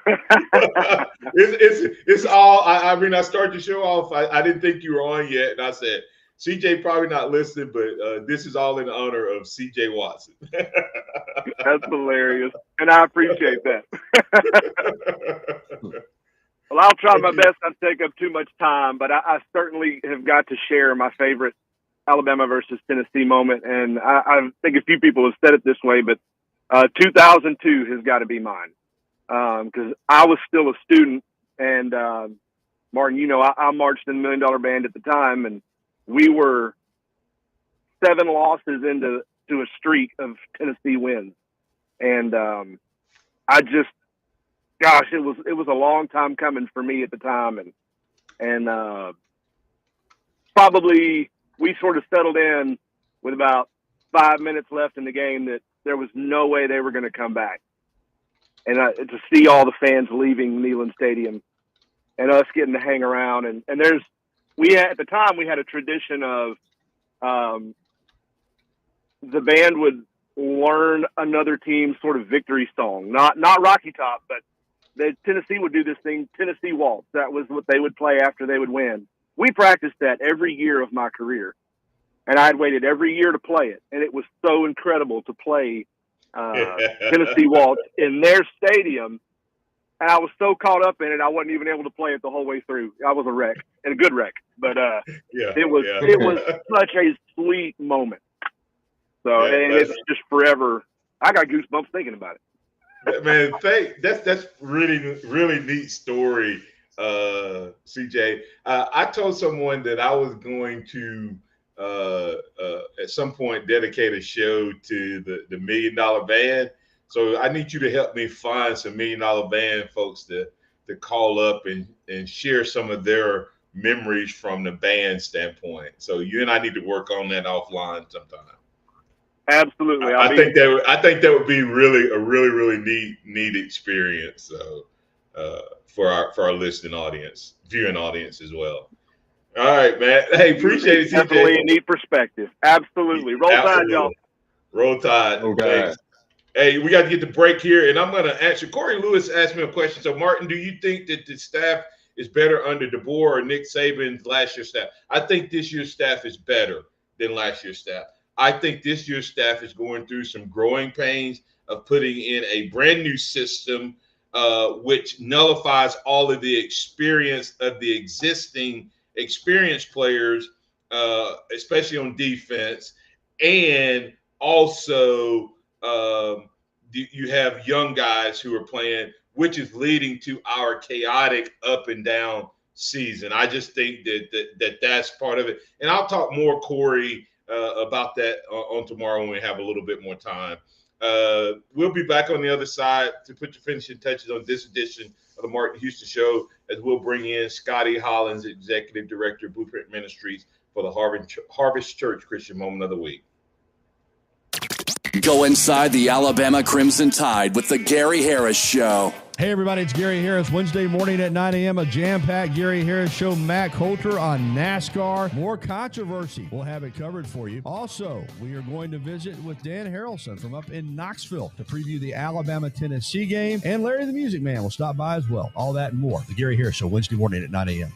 it's all. I mean, I started the show off. I didn't think you were on yet, and I said CJ probably not listening, but this is all in honor of CJ Watson.
That's hilarious, and I appreciate that. Well, I'll try my best not to take up too much time, but I certainly have got to share my favorite Alabama versus Tennessee moment, and I think a few people have said it this way, but 2002 has got to be mine because I was still a student, and Martin, you know, I marched in the $1 Million Band at the time, and we were 7 losses into a streak of Tennessee wins, and gosh, it was a long time coming for me at the time, and probably we sort of settled in with about 5 minutes left in the game that there was no way they were going to come back. And to see all the fans leaving Neyland Stadium and us getting to hang around. And at the time, we had a tradition of the band would learn another team's sort of victory song. Not Rocky Top, but Tennessee would do this thing, Tennessee Waltz. That was what they would play after they would win. We practiced that every year of my career, and I had waited every year to play it, and it was so incredible to play Tennessee Waltz in their stadium, and I was so caught up in it, I wasn't even able to play it the whole way through. I was a wreck, and a good wreck, but it was such a sweet moment. So, and it's just forever. I got goosebumps thinking about it.
Man, that's really neat story, CJ. I told someone that I was going to at some point dedicate a show to the $1 Million Band. So I need you to help me find some $1 Million Band folks to call up and share some of their memories from the band standpoint. So you and I need to work on that offline sometime.
Absolutely.
I think that would be really neat experience. So for our listening audience, viewing audience as well. All right, man. Hey, appreciate it, CJ.
Definitely a neat perspective. Absolutely. Roll Tide, y'all.
Roll Tide. Thanks. Hey, we got to get the break here, and I'm going to answer. Corey Lewis asked me a question. So, Martin, do you think that the staff is better under DeBoer or Nick Saban's last year's staff? I think this year's staff is better than last year's staff. I think this year's staff is going through some growing pains of putting in a brand new system, which nullifies all of the experience of the existing experienced players, especially on defense. And also you have young guys who are playing, which is leading to our chaotic up and down season. I just think that's part of it. And I'll talk more, Corey, about that on tomorrow when we have a little bit more time. We'll be back on the other side to put your finishing touches on this edition of the Martin Houston Show, as we'll bring in Scotty Hollins, Executive Director of Blueprint Ministries, for the Harvest Church Christian Moment of the Week.
Go inside the Alabama Crimson Tide with the Gary Harris Show.
Hey, everybody, it's Gary Harris. Wednesday morning at 9 a.m., a jam-packed Gary Harris Show. Matt Coulter on NASCAR. More controversy. We'll have it covered for you. Also, we are going to visit with Dan Harrelson from up in Knoxville to preview the Alabama-Tennessee game. And Larry the Music Man will stop by as well. All that and more. The Gary Harris Show, Wednesday morning at 9 a.m.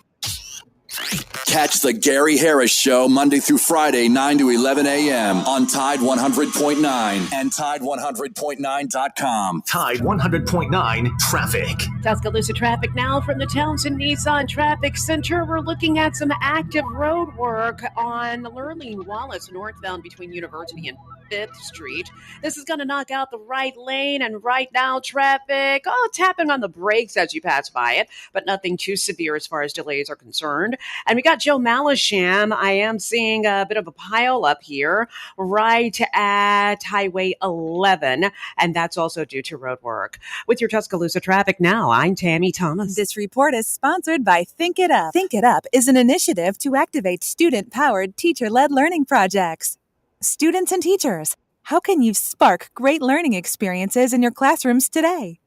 Catch the Gary Harris Show Monday through Friday, 9 to 11 a.m. on Tide 100.9 and Tide100.9.com.
Tide 100.9 Traffic.
Tuscaloosa traffic now from the Townsend Nissan Traffic Center. We're looking at some active road work on Lurleen Wallace northbound between University and 5th Street. This is going to knock out the right lane, and right now traffic, tapping on the brakes as you pass by it, but nothing too severe as far as delays are concerned. And we got Joe Malisham. I am seeing a bit of a pile up here right at Highway 11, and that's also due to road work. With your Tuscaloosa traffic now, I'm Tammy Thomas.
This report is sponsored by Think It Up. Think It Up is an initiative to activate student-powered, teacher-led learning projects. Students and teachers, how can you spark great learning experiences in your classrooms today?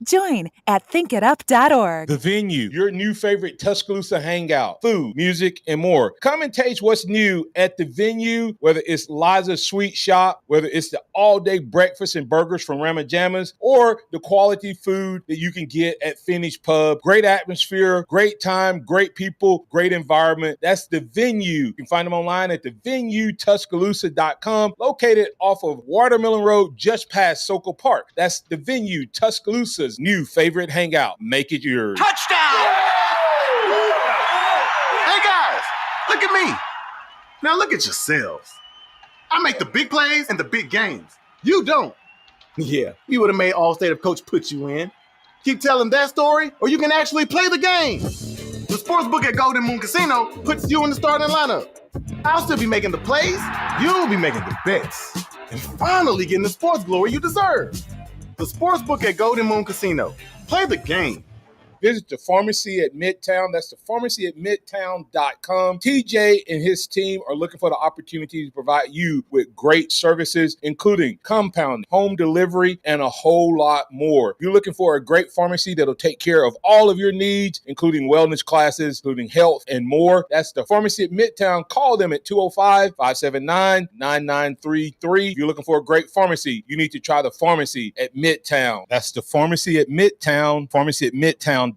Join at thinkitup.org.
The Venue, your new favorite Tuscaloosa hangout. Food, music, and more. Come and taste what's new at The Venue, whether it's Liza's Sweet Shop, whether it's the all-day breakfast and burgers from Ramajama's, or the quality food that you can get at Finish Pub. Great atmosphere, great time, great people, great environment. That's The Venue. You can find them online at thevenuetuscaloosa.com, located off of Watermelon Road, just past Sokol Park. That's The Venue, Tuscaloosa's new favorite hangout. Make it yours.
Touchdown! Hey guys, look at me. Now look at yourselves. I make the big plays and the big games. You don't. Yeah, you would have made Allstate if Coach put you in. Keep telling that story, or you can actually play the game. The sportsbook at Golden Moon Casino puts you in the starting lineup. I'll still be making the plays. You'll be making the bets. And finally getting the sports glory you deserve. The Sportsbook at Golden Moon Casino. Play the game.
Visit the pharmacy at Midtown. That's the pharmacy at midtown.com. TJ and his team are looking for the opportunity to provide you with great services, including compound, home delivery, and a whole lot more. If you're looking for a great pharmacy that'll take care of all of your needs, including wellness classes, including health, and more, that's the pharmacy at Midtown. Call them at 205-579-9933. If you're looking for a great pharmacy, you need to try the pharmacy at Midtown. That's the pharmacy at Midtown, pharmacy at Midtown.com.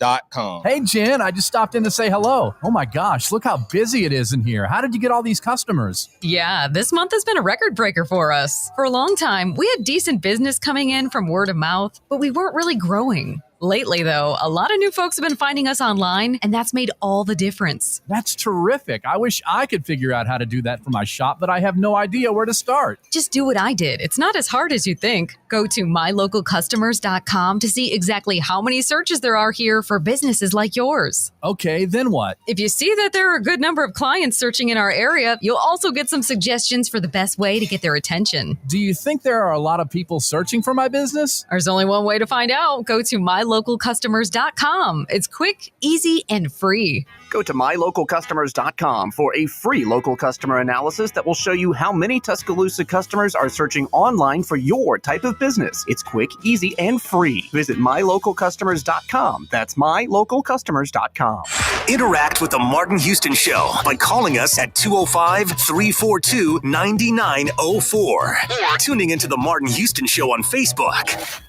Hey, Jen, I just stopped in to say hello. Oh my gosh, look how busy it is in here. How did you get all these customers?
Yeah, this month has been a record breaker for us. For a long time, we had decent business coming in from word of mouth, but we weren't really growing. Lately, though, a lot of new folks have been finding us online, and that's made all the difference.
That's terrific. I wish I could figure out how to do that for my shop, but I have no idea where to start.
Just do what I did. It's not as hard as you think. Go to mylocalcustomers.com to see exactly how many searches there are here for businesses like yours.
Okay, then what?
If you see that there are a good number of clients searching in our area, you'll also get some suggestions for the best way to get their attention.
Do you think there are a lot of people searching for my business?
There's only one way to find out. Go to mylocalcustomers.com. It's quick, easy, and free.
Go to mylocalcustomers.com for a free local customer analysis that will show you how many Tuscaloosa customers are searching online for your type of business. It's quick, easy, and free. Visit mylocalcustomers.com. That's mylocalcustomers.com.
Interact with the Martin Houston Show by calling us at 205-342-9904 or tuning into the Martin Houston Show on Facebook.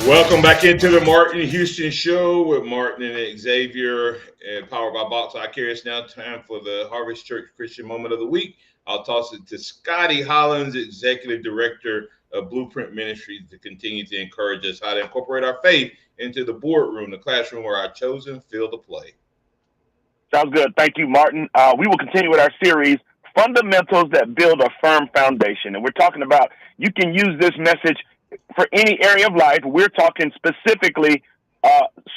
Welcome back into the Martin Houston Show with Martin and Xavier, and powered by Box Eye Care. It's now time for the Harvest Church Christian Moment of the Week. I'll toss it to Scotty Hollins, Executive Director of Blueprint Ministries, to continue to encourage us how to incorporate our faith into the boardroom, the classroom where our chosen field to play.
Sounds good. Thank you, Martin. We will continue with our series, Fundamentals That Build a Firm Foundation. And we're talking about, you can use this message for any area of life. We're talking specifically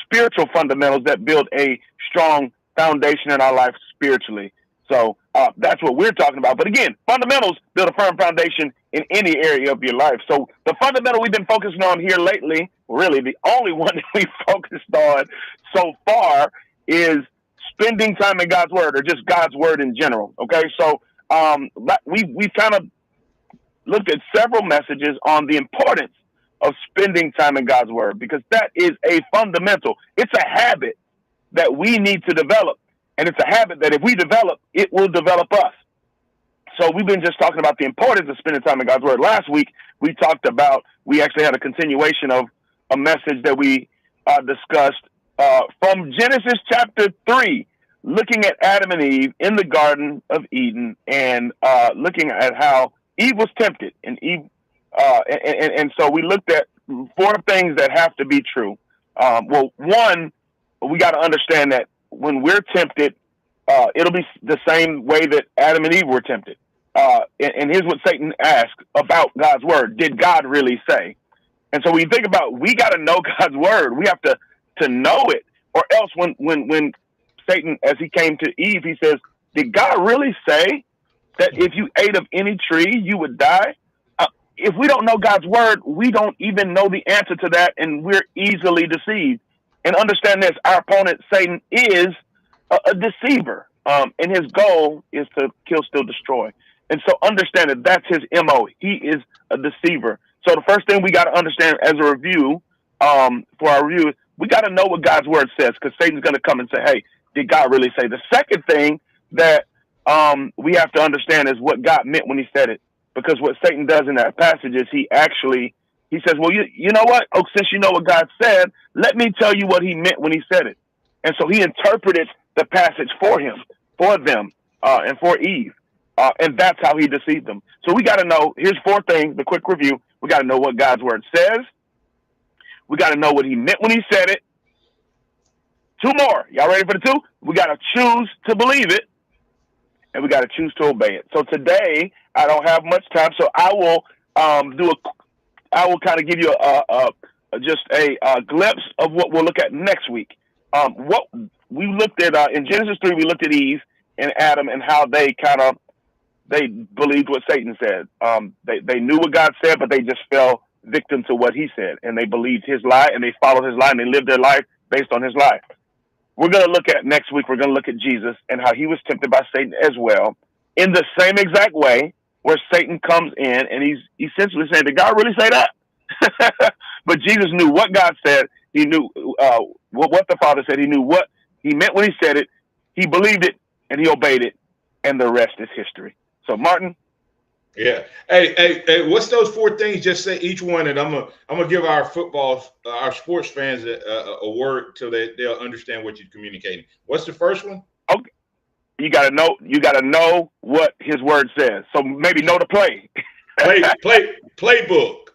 spiritual fundamentals that build a strong foundation in our life spiritually. So that's what we're talking about. But again, fundamentals build a firm foundation in any area of your life. So the fundamental we've been focusing on here lately, really the only one that we focused on so far, is
spending time in God's word or just God's word in general. Okay, so we kind of looked at several messages on the importance of spending time in God's word, because that is a fundamental. It's a habit that we need to develop, and it's a habit that if we develop, it will develop us. So we've been just talking about the importance of spending time in God's word. Last week, we actually had a continuation of a message that we discussed from Genesis chapter 3, looking at Adam and Eve in the Garden of Eden, and looking at how Eve was tempted, and so we looked at 4 things that have to be true. Well, one, we got to understand that when we're tempted, it'll be the same way that Adam and Eve were tempted. And here's what Satan asked about God's word. Did God really say? And so when you think about, we got to know God's word. We have to know it, or else when Satan, as he came to Eve, he says, did God really say that if you ate of any tree, you would die? If we don't know God's word, we don't even know the answer to that, and we're easily deceived. And understand this, our opponent, Satan, is a deceiver, and his goal is to kill, steal, destroy. And so understand that that's his MO. He is a deceiver. So the first thing we got to understand as a review, for our review, we got to know what God's word says, because Satan's going to come and say, hey, did God really say? The second thing that we have to understand is what God meant when he said it. Because what Satan does in that passage is he says, well, you know what? Oh, since you know what God said, let me tell you what he meant when he said it. And so he interpreted the passage for them, and for Eve. And that's how he deceived them. So we got to know, here's 4 things, the quick review. We got to know what God's word says. We got to know what he meant when he said it. 2 more. Y'all ready for the 2? We got to choose to believe it, and we got to choose to obey it. So today, I don't have much time, so I will kind of give you just a glimpse of what we'll look at next week. What we looked at in Genesis 3, we looked at Eve and Adam and how they believed what Satan said. They knew what God said, but they just fell victim to what he said, and they believed his lie, and they followed his lie, and they lived their life based on his lie. We're going to look at next week, we're going to look at Jesus and how he was tempted by Satan as well, in the same exact way, where Satan comes in and he's essentially saying, did God really say that? But Jesus knew what God said. He knew what the Father said. He knew what he meant when he said it. He believed it, and he obeyed it, and the rest is history. So, Martin.
Yeah. Hey, what's those 4 things? Just say each one, and I'm gonna give our sports fans a word so that they'll understand what you're communicating. What's the first one?
Okay. You gotta know what his word says. So maybe know the play.
Playbook.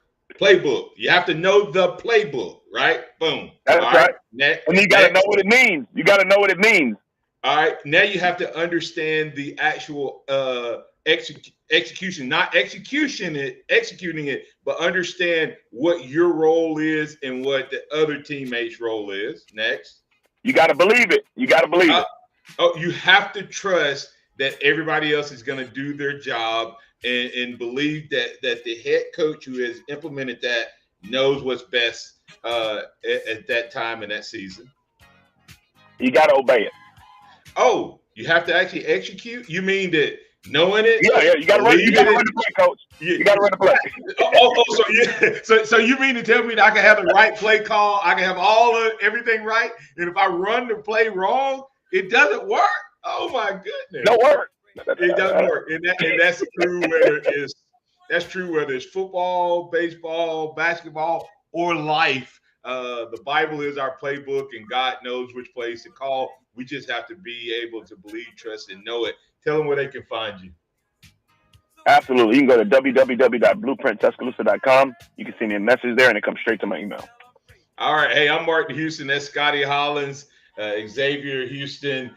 You have to know the playbook, right? Boom.
That's right. And you gotta know what it means. You gotta know what it means.
All right. Now you have to understand the actual execution, not executing it, but understand what your role is and what the other teammates' role is. Next.
You gotta believe it. You have
to trust that everybody else is going to do their job and believe that the head coach who has implemented that knows what's best at that time in that season.
You got to obey it.
Oh, you have to actually execute? You mean that knowing it?
Yeah, you got to run the play, coach. You got to run the play.
So you mean to tell me that I can have the right play call, I can have everything right, and if I run the play wrong, it doesn't work? Oh my goodness.
Don't work.
It doesn't work. And that's true whether it's football, baseball, basketball, or life. The Bible is our playbook, and God knows which plays to call. We just have to be able to believe, trust, and know it. Tell them where they can find you.
Absolutely. You can go to www.blueprinttuscaloosa.com. You can send me a message there, and it comes straight to my email.
All right. Hey, I'm Martin Houston. That's Scotty Hollins, Xavier Houston,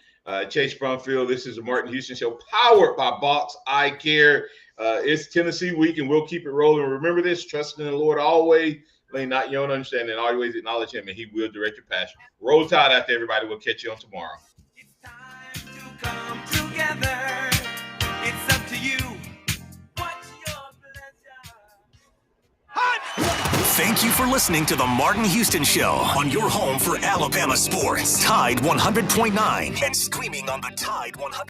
Chase Brumfield. This is the Martin Houston Show, powered by Box Eye Care. It's Tennessee week, and we'll keep it rolling. Remember this: trust in the Lord always. Lean not your own understanding. Always acknowledge him, and he will direct your passion. Roll Tide out there, everybody. We'll catch you on tomorrow.
It's time to come together. It's up to you. What's your pleasure? Hot!
Thank you for listening to the Martin Houston Show on your home for Alabama sports. Tide 100.9 and streaming on the Tide 100.